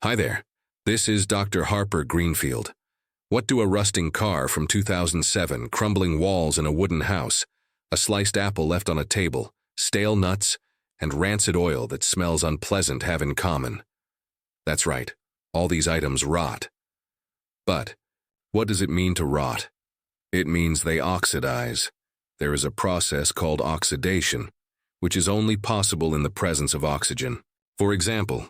Hi there. This is Dr. Harper Greenfield. What do a rusting car from 2007, crumbling walls in a wooden house, a sliced apple left on a table, stale nuts, and rancid oil that smells unpleasant have in common? That's right, all these items rot. But what does it mean to rot? It means they oxidize. There is a process called oxidation, which is only possible in the presence of oxygen. For example,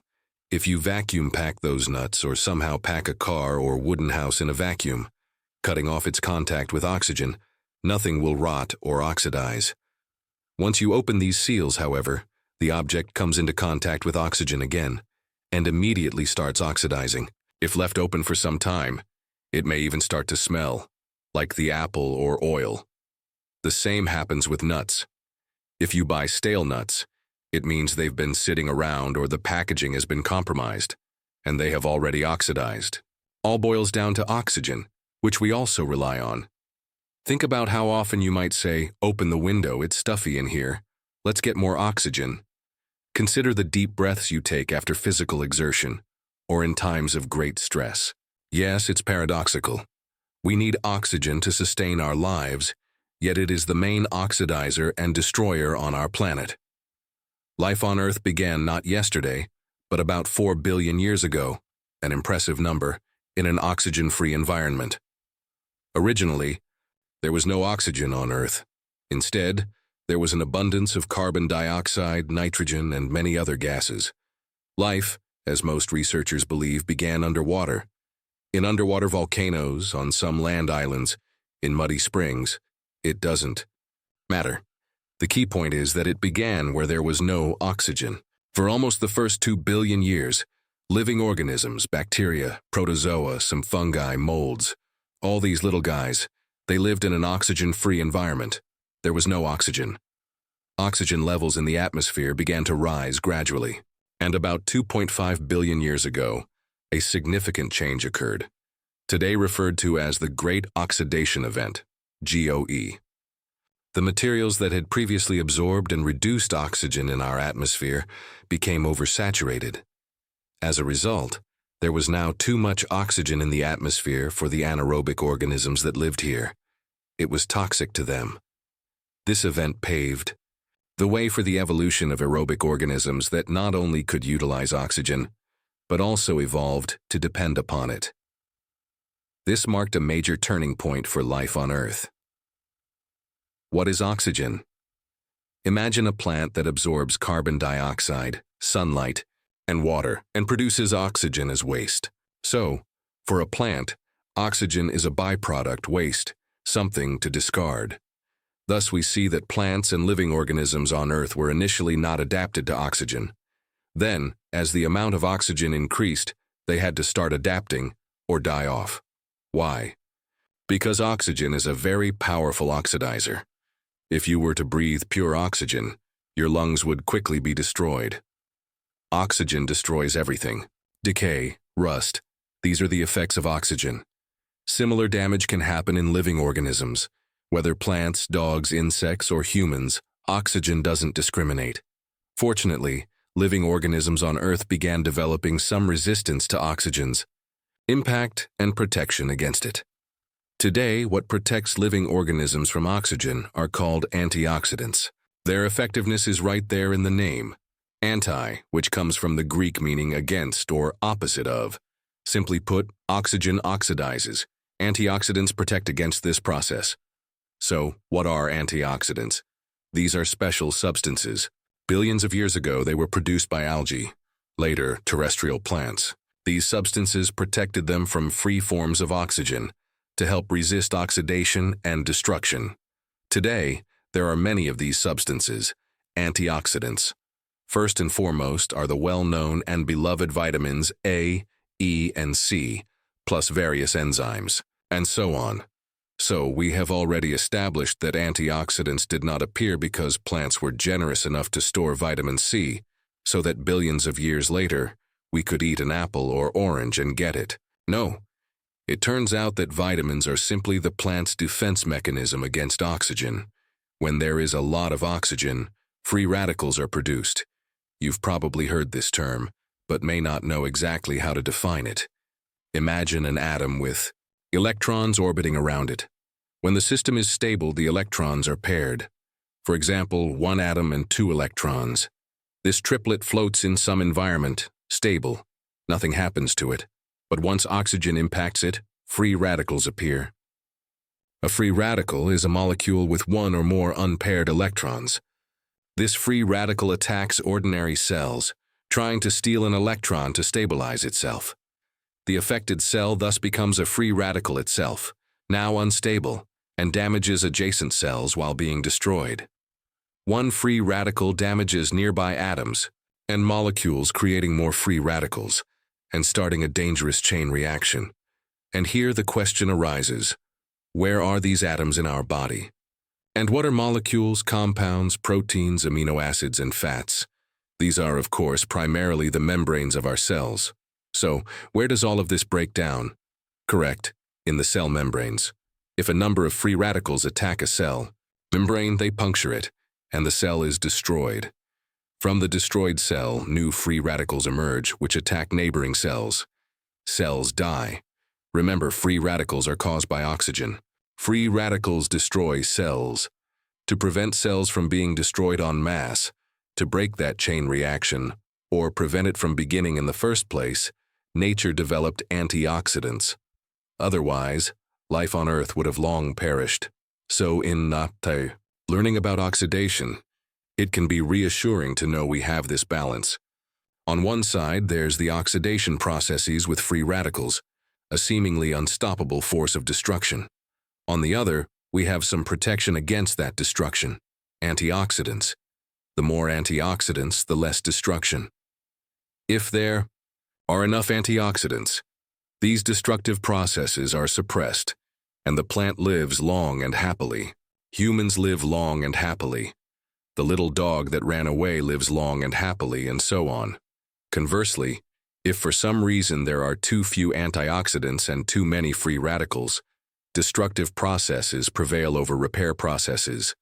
if you vacuum pack those nuts or somehow pack a car or wooden house in a vacuum, cutting off its contact with oxygen, nothing will rot or oxidize. Once you open these seals, however, the object comes into contact with oxygen again and immediately starts oxidizing. If left open for some time, it may even start to smell, like the apple or oil. The same happens with nuts. If you buy stale nuts, it means they've been sitting around or the packaging has been compromised, and they have already oxidized. All boils down to oxygen, which we also rely on. Think about how often you might say, "Open the window, it's stuffy in here. Let's get more oxygen." Consider the deep breaths you take after physical exertion, or in times of great stress. Yes, it's paradoxical. We need oxygen to sustain our lives, yet it is the main oxidizer and destroyer on our planet. Life on Earth began not yesterday, but about 4 billion years ago, an impressive number, in an oxygen-free environment. Originally, there was no oxygen on Earth. Instead, there was an abundance of carbon dioxide, nitrogen, and many other gases. Life, as most researchers believe, began underwater. In underwater volcanoes, on some land islands, in muddy springs. It doesn't matter. The key point is that it began where there was no oxygen. For almost the first 2 billion years, living organisms, bacteria, protozoa, some fungi, molds, all these little guys, they lived in an oxygen-free environment. There was no oxygen. Oxygen levels in the atmosphere began to rise gradually. And about 2.5 billion years ago, a significant change occurred, today referred to as the Great Oxidation Event, GOE. The materials that had previously absorbed and reduced oxygen in our atmosphere became oversaturated. As a result, there was now too much oxygen in the atmosphere for the anaerobic organisms that lived here. It was toxic to them. This event paved the way for the evolution of aerobic organisms that not only could utilize oxygen, but also evolved to depend upon it. This marked a major turning point for life on Earth. What is oxygen? Imagine a plant that absorbs carbon dioxide, sunlight, and water, and produces oxygen as waste. So, for a plant, oxygen is a byproduct waste, something to discard. Thus, we see that plants and living organisms on Earth were initially not adapted to oxygen. Then, as the amount of oxygen increased, they had to start adapting or die off. Why? Because oxygen is a very powerful oxidizer. If you were to breathe pure oxygen, your lungs would quickly be destroyed. Oxygen destroys everything. Decay, rust, these are the effects of oxygen. Similar damage can happen in living organisms. Whether plants, dogs, insects, or humans, oxygen doesn't discriminate. Fortunately, living organisms on Earth began developing some resistance to oxygen's impact and protection against it. Today, what protects living organisms from oxygen are called antioxidants. Their effectiveness is right there in the name. Anti, which comes from the Greek meaning against or opposite of. Simply put, oxygen oxidizes. Antioxidants protect against this process. So, what are antioxidants? These are special substances. Billions of years ago, they were produced by algae, later terrestrial plants. These substances protected them from free forms of oxygen to help resist oxidation and destruction. Today, there are many of these substances, antioxidants. First and foremost are the well-known and beloved vitamins A, E, and C, plus various enzymes, and so on. So we have already established that antioxidants did not appear because plants were generous enough to store vitamin C, so that billions of years later, we could eat an apple or orange and get it. No. It turns out that vitamins are simply the plant's defense mechanism against oxygen. When there is a lot of oxygen, free radicals are produced. You've probably heard this term, but may not know exactly how to define it. Imagine an atom with electrons orbiting around it. When the system is stable, the electrons are paired. For example, one atom and two electrons. This triplet floats in some environment, stable. Nothing happens to it. But once oxygen impacts it, free radicals appear. A free radical is a molecule with one or more unpaired electrons. This free radical attacks ordinary cells, trying to steal an electron to stabilize itself. The affected cell thus becomes a free radical itself, now unstable, and damages adjacent cells while being destroyed. One free radical damages nearby atoms and molecules, creating more free radicals and starting a dangerous chain reaction. And here the question arises, where are these atoms in our body? And what are molecules, compounds, proteins, amino acids, and fats? These are, of course, primarily the membranes of our cells. So, where does all of this break down? Correct, in the cell membranes. If a number of free radicals attack a cell membrane, they puncture it, and the cell is destroyed. From the destroyed cell, new free radicals emerge, which attack neighboring cells. Cells die. Remember, free radicals are caused by oxygen. Free radicals destroy cells. To prevent cells from being destroyed en masse, to break that chain reaction, or prevent it from beginning in the first place, nature developed antioxidants. Otherwise, life on Earth would have long perished. So in learning about oxidation, it can be reassuring to know we have this balance. On one side, there's the oxidation processes with free radicals, a seemingly unstoppable force of destruction. On the other, we have some protection against that destruction, antioxidants. The more antioxidants, the less destruction. If there are enough antioxidants, these destructive processes are suppressed, and the plant lives long and happily. Humans live long and happily. The little dog that ran away lives long and happily, and so on. Conversely, if for some reason there are too few antioxidants and too many free radicals, destructive processes prevail over repair processes,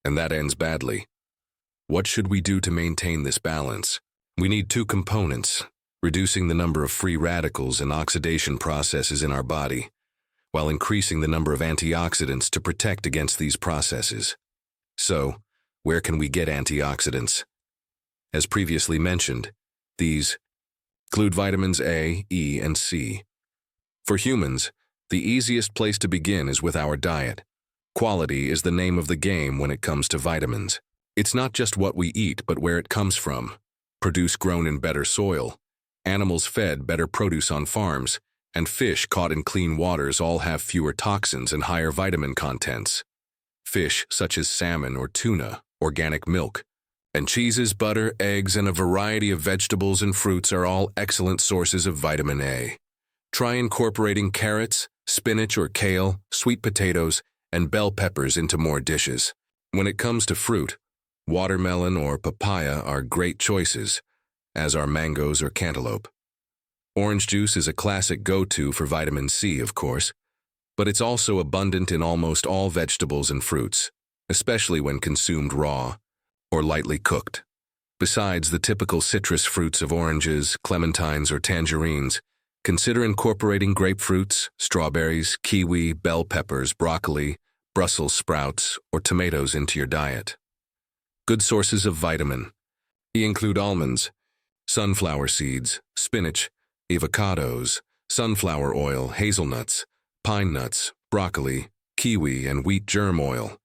and that ends badly. What should we do to maintain this balance? We need two components, reducing the number of free radicals and oxidation processes in our body, while increasing the number of antioxidants to protect against these processes. So, where can we get antioxidants? As previously mentioned, these include vitamins A, E, and C. For humans, the easiest place to begin is with our diet. Quality is the name of the game when it comes to vitamins. It's not just what we eat, but where it comes from. Produce grown in better soil, animals fed better produce on farms, and fish caught in clean waters all have fewer toxins and higher vitamin contents. Fish such as salmon or tuna, organic milk, and cheeses, butter, eggs, and a variety of vegetables and fruits are all excellent sources of vitamin A. Try incorporating carrots, spinach or kale, sweet potatoes, and bell peppers into more dishes. When it comes to fruit, watermelon or papaya are great choices, as are mangoes or cantaloupe. Orange juice is a classic go-to for vitamin C, of course, but it's also abundant in almost all vegetables and fruits, especially when consumed raw or lightly cooked. Besides the typical citrus fruits of oranges, clementines, or tangerines, consider incorporating grapefruits, strawberries, kiwi, bell peppers, broccoli, Brussels sprouts, or tomatoes into your diet. Good sources of vitamin E include almonds, sunflower seeds, spinach, avocados, sunflower oil, hazelnuts, pine nuts, broccoli, kiwi, and wheat germ oil.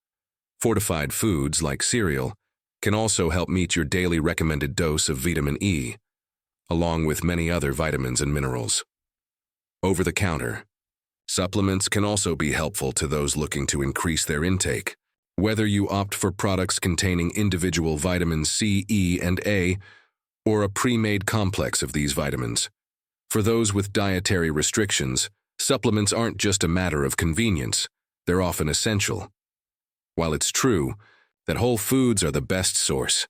Fortified foods like cereal can also help meet your daily recommended dose of vitamin E, along with many other vitamins and minerals. Over-the-counter supplements can also be helpful to those looking to increase their intake. Whether you opt for products containing individual vitamins C, E, and A, or a pre-made complex of these vitamins. For those with dietary restrictions, supplements aren't just a matter of convenience, they're often essential. While it's true that whole foods are the best source,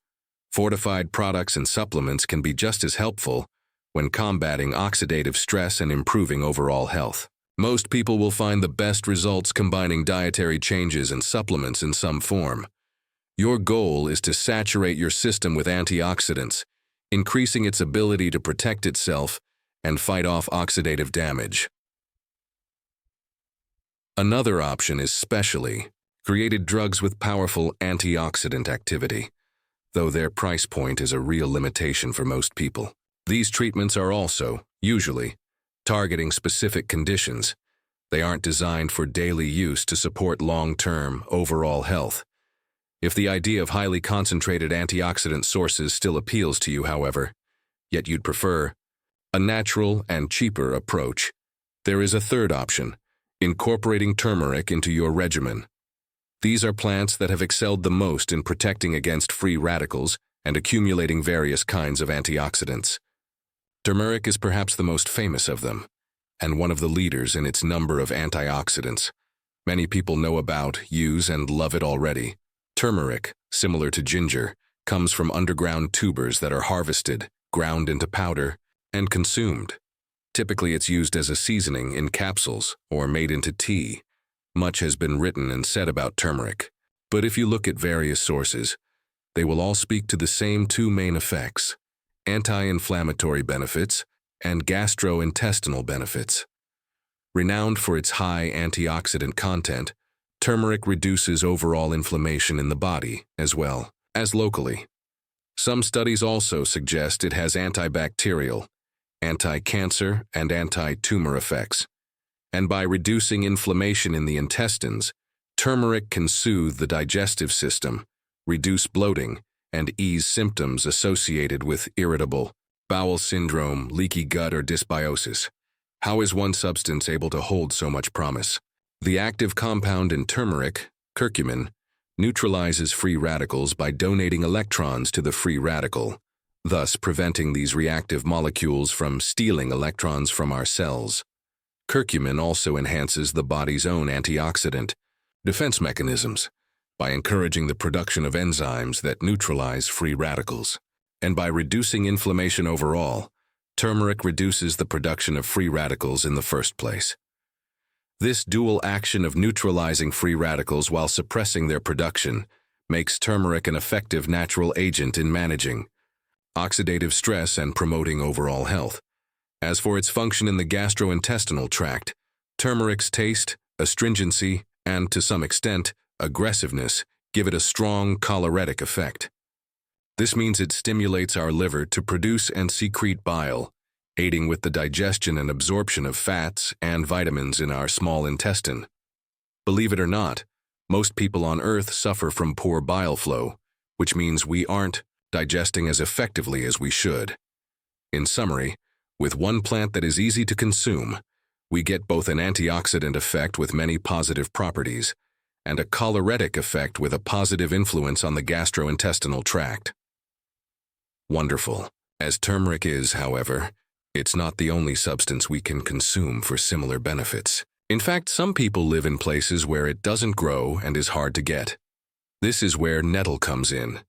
fortified products and supplements can be just as helpful when combating oxidative stress and improving overall health. Most people will find the best results combining dietary changes and supplements in some form. Your goal is to saturate your system with antioxidants, increasing its ability to protect itself and fight off oxidative damage. Another option is specially created drugs with powerful antioxidant activity, though their price point is a real limitation for most people. These treatments are also, usually, targeting specific conditions. They aren't designed for daily use to support long-term overall health. If the idea of highly concentrated antioxidant sources still appeals to you, however, yet you'd prefer a natural and cheaper approach, there is a third option: incorporating turmeric into your regimen. These are plants that have excelled the most in protecting against free radicals and accumulating various kinds of antioxidants. Turmeric is perhaps the most famous of them, and one of the leaders in its number of antioxidants. Many people know about, use, and love it already. Turmeric, similar to ginger, comes from underground tubers that are harvested, ground into powder, and consumed. Typically, it's used as a seasoning in capsules or made into tea. Much has been written and said about turmeric, but if you look at various sources, they will all speak to the same two main effects: anti-inflammatory benefits and gastrointestinal benefits. Renowned for its high antioxidant content, turmeric reduces overall inflammation in the body as well as locally. Some studies also suggest it has antibacterial, anti-cancer, and anti-tumor effects. And by reducing inflammation in the intestines, turmeric can soothe the digestive system, reduce bloating, and ease symptoms associated with irritable bowel syndrome, leaky gut, or dysbiosis. How is one substance able to hold so much promise? The active compound in turmeric, curcumin, neutralizes free radicals by donating electrons to the free radical, thus preventing these reactive molecules from stealing electrons from our cells. Curcumin also enhances the body's own antioxidant defense mechanisms by encouraging the production of enzymes that neutralize free radicals. And by reducing inflammation overall, turmeric reduces the production of free radicals in the first place. This dual action of neutralizing free radicals while suppressing their production makes turmeric an effective natural agent in managing oxidative stress and promoting overall health. As for its function in the gastrointestinal tract, turmeric's taste, astringency, and, to some extent, aggressiveness give it a strong choleretic effect. This means it stimulates our liver to produce and secrete bile, aiding with the digestion and absorption of fats and vitamins in our small intestine. Believe it or not, most people on Earth suffer from poor bile flow, which means we aren't digesting as effectively as we should. In summary, with one plant that is easy to consume, we get both an antioxidant effect with many positive properties and a choleretic effect with a positive influence on the gastrointestinal tract. Wonderful. As turmeric is, however, it's not the only substance we can consume for similar benefits. In fact, some people live in places where it doesn't grow and is hard to get. This is where nettle comes in.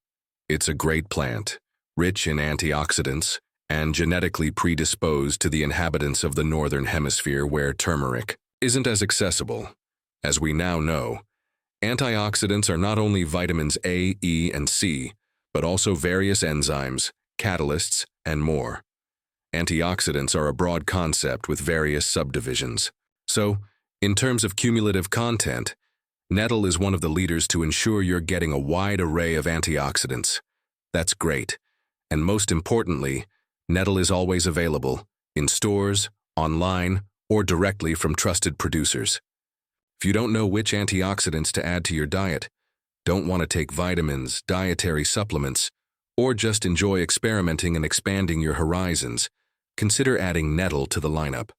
It's a great plant, rich in antioxidants, and genetically predisposed to the inhabitants of the northern hemisphere where turmeric isn't as accessible. As we now know, antioxidants are not only vitamins A, E, and C, but also various enzymes, catalysts, and more. Antioxidants are a broad concept with various subdivisions. So, in terms of cumulative content, nettle is one of the leaders to ensure you're getting a wide array of antioxidants. That's great. And most importantly, nettle is always available in stores, online, or directly from trusted producers. If you don't know which antioxidants to add to your diet, don't want to take vitamins, dietary supplements, or just enjoy experimenting and expanding your horizons, consider adding nettle to the lineup.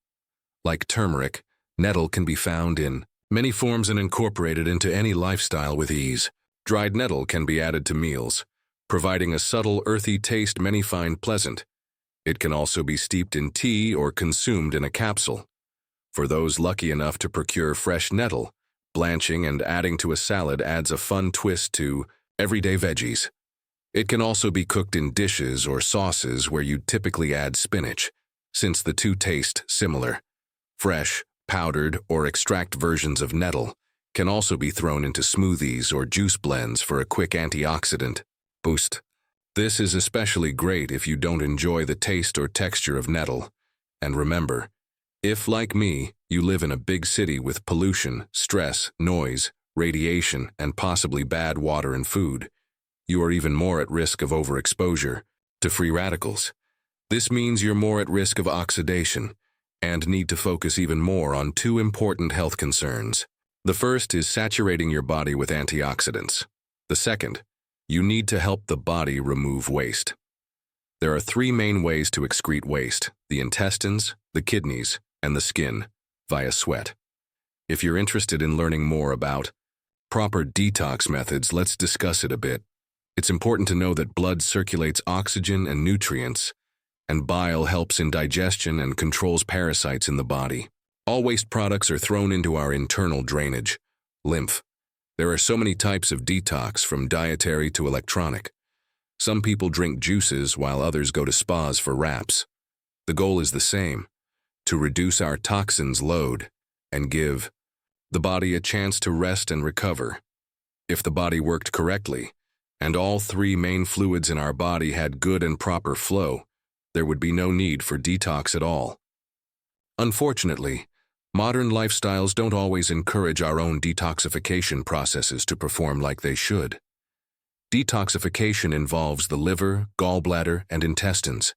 Like turmeric, nettle can be found in many forms and incorporated into any lifestyle with ease. Dried nettle can be added to meals, providing a subtle, earthy taste many find pleasant. It can also be steeped in tea or consumed in a capsule. For those lucky enough to procure fresh nettle, blanching and adding to a salad adds a fun twist to everyday veggies. It can also be cooked in dishes or sauces where you typically add spinach, since the two taste similar. Fresh, powdered, or extract versions of nettle can also be thrown into smoothies or juice blends for a quick antioxidant boost. This is especially great if you don't enjoy the taste or texture of nettle. And remember, if, like me, you live in a big city with pollution, stress, noise, radiation, and possibly bad water and food, you are even more at risk of overexposure to free radicals. This means you're more at risk of oxidation and need to focus even more on two important health concerns. The first is saturating your body with antioxidants. The second, you need to help the body remove waste. There are three main ways to excrete waste: the intestines, the kidneys, and the skin, via sweat. If you're interested in learning more about proper detox methods, let's discuss it a bit. It's important to know that blood circulates oxygen and nutrients, and bile helps in digestion and controls parasites in the body. All waste products are thrown into our internal drainage, lymph. There are so many types of detox, from dietary to electronic. Some people drink juices while others go to spas for wraps. The goal is the same: to reduce our toxins load and give the body a chance to rest and recover. If the body worked correctly, and all three main fluids in our body had good and proper flow, there would be no need for detox at all. Unfortunately, modern lifestyles don't always encourage our own detoxification processes to perform like they should. Detoxification involves the liver, gallbladder, and intestines.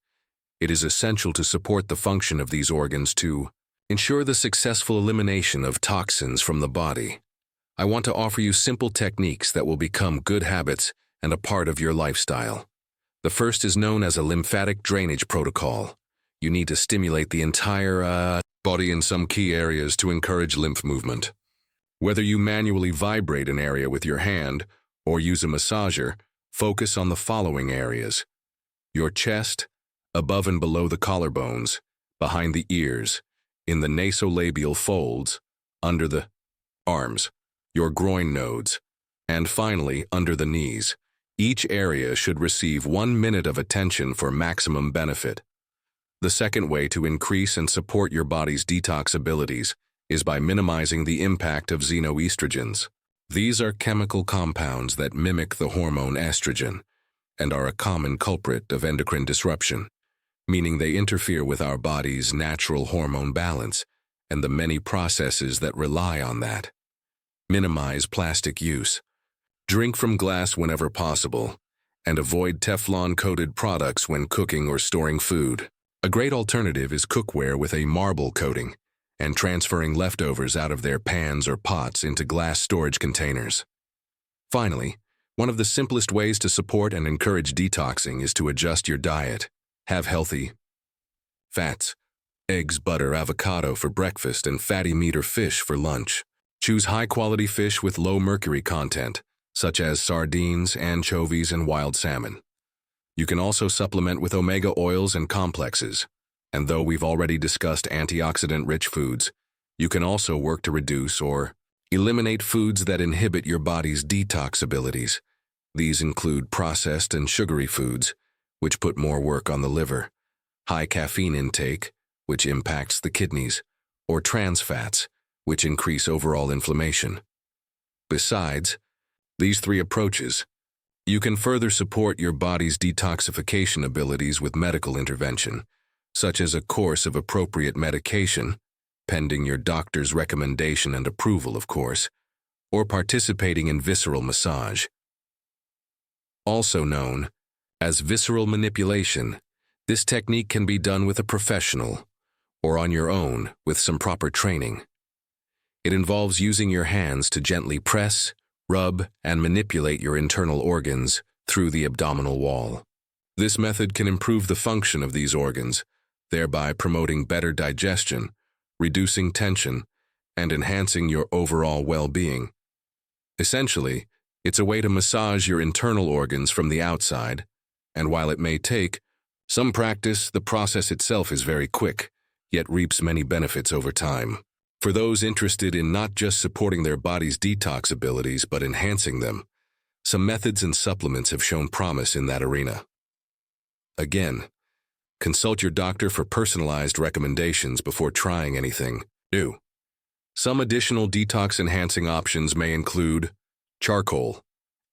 It is essential to support the function of these organs to ensure the successful elimination of toxins from the body. I want to offer you simple techniques that will become good habits and a part of your lifestyle. The first is known as a lymphatic drainage protocol. You need to stimulate the entire body in some key areas to encourage lymph movement. Whether you manually vibrate an area with your hand or use a massager, focus on the following areas: your chest, above and below the collarbones, behind the ears, in the nasolabial folds, under the arms, your groin nodes, and finally under the knees. Each area should receive 1 minute of attention for maximum benefit. The second way to increase and support your body's detox abilities is by minimizing the impact of xenoestrogens. These are chemical compounds that mimic the hormone estrogen and are a common culprit of endocrine disruption, meaning they interfere with our body's natural hormone balance and the many processes that rely on that. Minimize plastic use. Drink from glass whenever possible, and avoid Teflon-coated products when cooking or storing food. A great alternative is cookware with a marble coating, and transferring leftovers out of their pans or pots into glass storage containers. Finally, one of the simplest ways to support and encourage detoxing is to adjust your diet. Have healthy fats, eggs, butter, avocado for breakfast, and fatty meat or fish for lunch. Choose high-quality fish with low mercury content, such as sardines, anchovies, and wild salmon. You can also supplement with omega oils and complexes. And though we've already discussed antioxidant-rich foods, you can also work to reduce or eliminate foods that inhibit your body's detox abilities. These include processed and sugary foods, which put more work on the liver, high caffeine intake, which impacts the kidneys, or trans fats, which increase overall inflammation. Besides these three approaches, you can further support your body's detoxification abilities with medical intervention, such as a course of appropriate medication, pending your doctor's recommendation and approval, of course, or participating in visceral massage. Also known as visceral manipulation, this technique can be done with a professional or on your own with some proper training. It involves using your hands to gently press, rub, and manipulate your internal organs through the abdominal wall. This method can improve the function of these organs, thereby promoting better digestion, reducing tension, and enhancing your overall well-being. Essentially, it's a way to massage your internal organs from the outside, and while it may take some practice, the process itself is very quick, yet reaps many benefits over time. For those interested in not just supporting their body's detox abilities but enhancing them, some methods and supplements have shown promise in that arena. Again, consult your doctor for personalized recommendations before trying anything new. Some additional detox-enhancing options may include charcoal.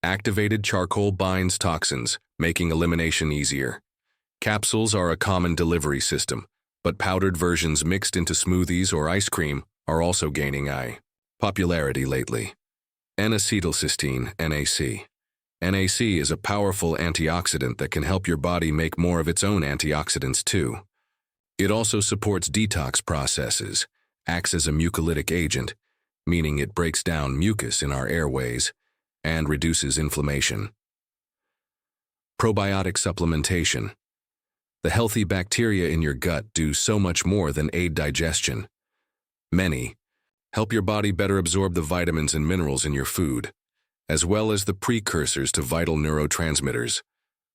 Activated charcoal binds toxins, making elimination easier. Capsules are a common delivery system, but powdered versions mixed into smoothies or ice cream are also gaining popularity lately. N-acetylcysteine, NAC. NAC is a powerful antioxidant that can help your body make more of its own antioxidants too. It also supports detox processes, acts as a mucolytic agent, meaning it breaks down mucus in our airways, and reduces inflammation. Probiotic supplementation. The healthy bacteria in your gut do so much more than aid digestion. Many help your body better absorb the vitamins and minerals in your food, as well as the precursors to vital neurotransmitters,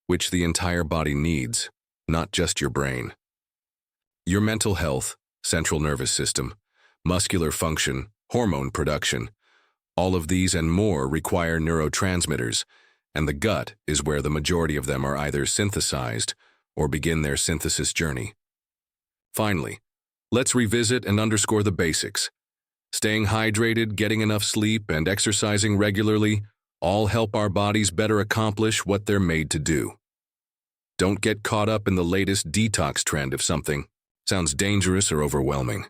which the entire body needs, not just your brain. Your mental health, central nervous system, muscular function, hormone production, all of these and more require neurotransmitters, and the gut is where the majority of them are either synthesized or begin their synthesis journey. Finally, let's revisit and underscore the basics. Staying hydrated, getting enough sleep, and exercising regularly all help our bodies better accomplish what they're made to do. Don't get caught up in the latest detox trend if something sounds dangerous or overwhelming.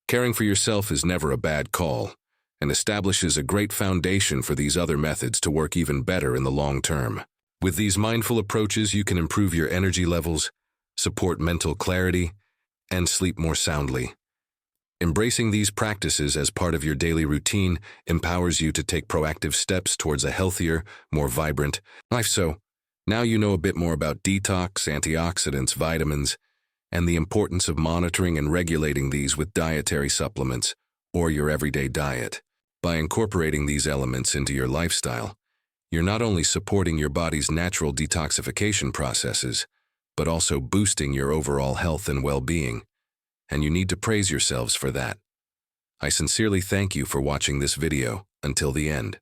Caring for yourself is never a bad call and establishes a great foundation for these other methods to work even better in the long term. With these mindful approaches, you can improve your energy levels, support mental clarity, and sleep more soundly. Embracing these practices as part of your daily routine empowers you to take proactive steps towards a healthier, more vibrant life. So, now you know a bit more about detox, antioxidants, vitamins, and the importance of monitoring and regulating these with dietary supplements or your everyday diet. By incorporating these elements into your lifestyle, you're not only supporting your body's natural detoxification processes, but also boosting your overall health and well-being, and you need to praise yourselves for that. I sincerely thank you for watching this video until the end.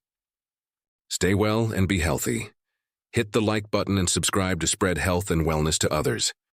Stay well and be healthy. Hit the like button and subscribe to spread health and wellness to others.